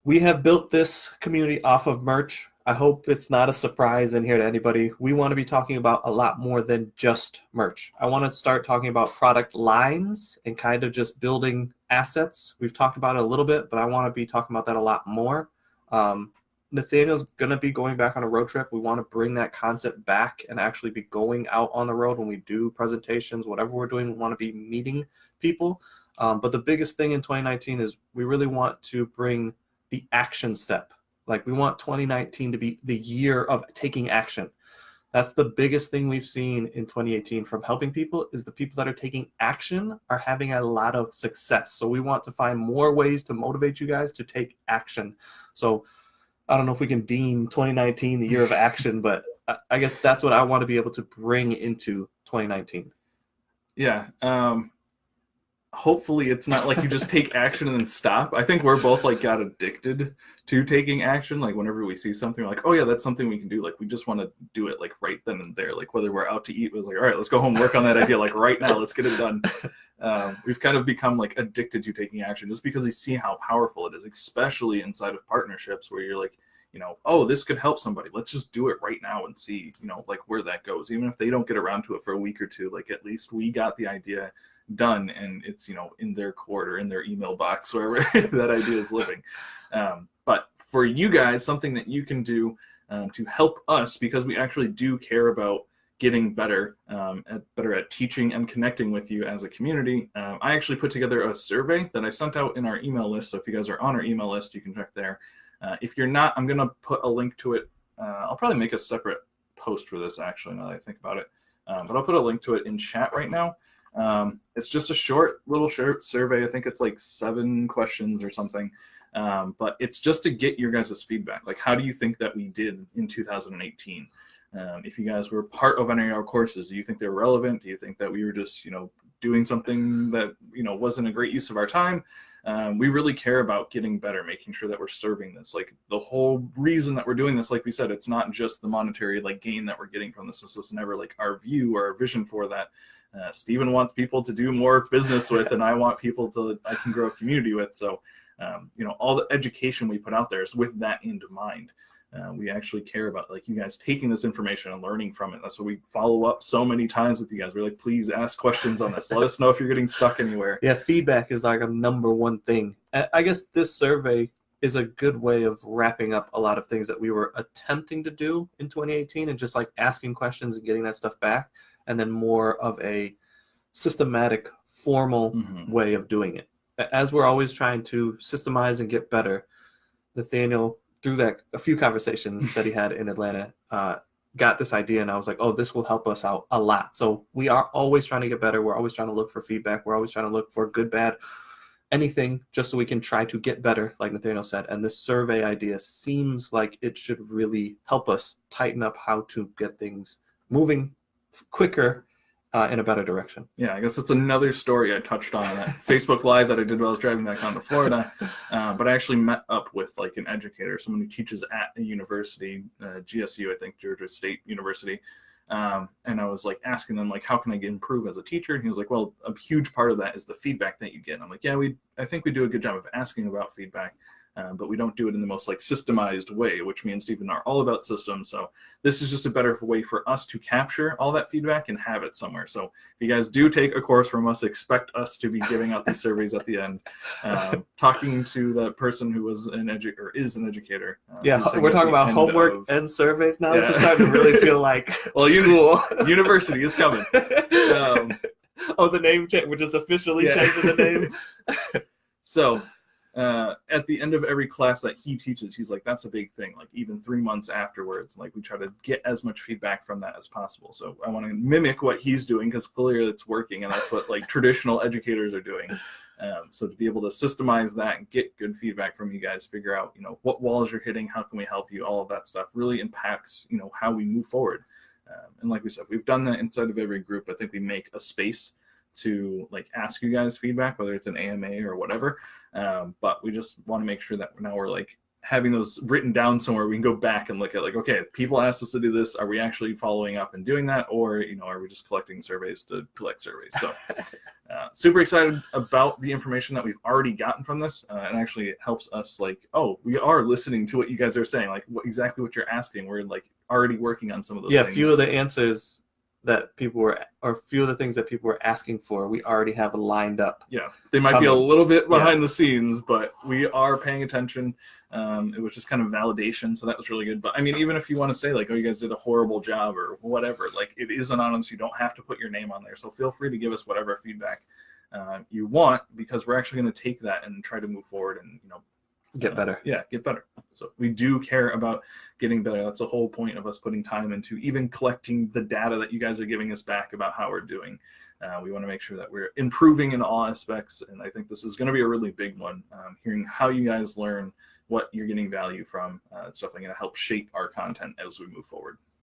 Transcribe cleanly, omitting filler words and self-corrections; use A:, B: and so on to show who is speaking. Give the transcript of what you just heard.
A: We have built this community off of merch. I hope it's not a surprise in here to anybody. We want to be talking about a lot more than just merch. I want to start talking about product lines and kind of just building assets. We've talked about it a little bit, but I want to be talking about that a lot more. Nathaniel's going to be going back on a road trip. We want to bring that concept back and actually be going out on the road when we do presentations, whatever we're doing. We want to be meeting people. But the biggest thing in 2019 is we really want to bring the action step. Like, we want 2019 to be the year of taking action. That's the biggest thing we've seen in 2018 from helping people, is the people that are taking action are having a lot of success. So we want to find more ways to motivate you guys to take action. So I don't know if we can deem 2019 the year of action, but I guess that's what I want to be able to bring into 2019.
B: Yeah. Hopefully it's not like you just take action and then stop. I think we're both like got addicted to taking action. Like, whenever we see something, we're like, oh yeah, that's something we can do. Like, we just want to do it like right then and there. Like, whether we're out to eat, it was like, all right, let's go home, work on that idea. Like right now, let's get it done. We've kind of become like addicted to taking action just because we see how powerful it is, especially inside of partnerships where you're like, oh, this could help somebody. Let's just do it right now and see, like where that goes. Even if they don't get around to it for a week or two, like at least we got the idea done and it's, in their court or in their email box, wherever that idea is living. But for you guys, something that you can do to help us, because we actually do care about getting better at teaching and connecting with you as a community. I actually put together a survey that I sent out in our email list. So if you guys are on our email list, you can check there. If you're not, I'm going to put a link to it. I'll probably make a separate post for this, actually, now that I think about it. But I'll put a link to it in chat right now. It's just a short little survey. I think it's like 7 questions or something. But it's just to get your guys' feedback. Like, how do you think that we did in 2018? If you guys were part of any of our courses, do you think they're relevant? Do you think that we were just, doing something that, wasn't a great use of our time? We really care about getting better, making sure that we're serving this. Like, the whole reason that we're doing this, like we said, it's not just the monetary like gain that we're getting from this. This was never like our view or our vision for that. Steven wants people to do more business with, and I want people I can grow a community with. So, all the education we put out there is with that in mind. We actually care about like you guys taking this information and learning from it. That's why we follow up so many times with you guys. We're like, please ask questions on this. Let us know if you're getting stuck anywhere.
A: Yeah, feedback is like a number one thing. I guess this survey is a good way of wrapping up a lot of things that we were attempting to do in 2018 and just like asking questions and getting that stuff back, and then more of a systematic, formal way of doing it. As we're always trying to systemize and get better, Nathaniel, through that a few conversations that he had in Atlanta, got this idea, and I was like, oh, this will help us out a lot. So we are always trying to get better. We're always trying to look for feedback. We're always trying to look for good, bad, anything, just so we can try to get better, like Nathaniel said. And this survey idea seems like it should really help us tighten up how to get things moving quicker in a better direction.
B: Yeah, I guess that's another story I touched on that Facebook Live that I did while I was driving back down to Florida. But I actually met up with like an educator, someone who teaches at a university, GSU, I think, Georgia State University. And I was like asking them, like, how can I improve as a teacher? And he was like, well, a huge part of that is the feedback that you get. And I'm like, yeah, I think we do a good job of asking about feedback. But we don't do it in the most like systemized way, which me and Stephen are all about systems. So this is just a better way for us to capture all that feedback and have it somewhere. So if you guys do take a course from us, expect us to be giving out these surveys at the end, talking to the person who was is an educator.
A: We're talking about homework and surveys now. Yeah. It's starting to really feel like school.
B: University is coming.
A: The name change. We're just officially changing the name.
B: So at the end of every class that he teaches, he's like, that's a big thing. Like, even 3 months afterwards, like, we try to get as much feedback from that as possible. So I want to mimic what he's doing, because clearly it's working, and that's what like traditional educators are doing. So to be able to systemize that and get good feedback from you guys, figure out, what walls you're hitting, how can we help you, all of that stuff really impacts, how we move forward. And like we said, we've done that inside of every group. I think we make a space to like ask you guys feedback, whether it's an AMA or whatever. But we just want to make sure that now we're like having those written down somewhere, we can go back and look at like, okay, people asked us to do this. Are we actually following up and doing that? Or, are we just collecting surveys to collect surveys? So super excited about the information that we've already gotten from this. And actually it helps us like, oh, we are listening to what you guys are saying, like exactly what you're asking. We're like already working on some of those things.
A: Yeah, few of the answers that people were, or few of the things that people were asking for, we already have lined up.
B: Yeah, they might be a little bit behind the scenes, but we are paying attention. It was just kind of validation, so that was really good. But I mean, even if you want to say like, oh, you guys did a horrible job or whatever, like it is anonymous. You don't have to put your name on there. So feel free to give us whatever feedback you want, because we're actually going to take that and try to move forward and,
A: get better.
B: Get better. So we do care about getting better. That's the whole point of us putting time into even collecting the data that you guys are giving us back about how we're doing. We want to make sure that we're improving in all aspects, and I think this is going to be a really big one. Hearing how you guys learn, what you're getting value from, it's definitely going to help shape our content as we move forward.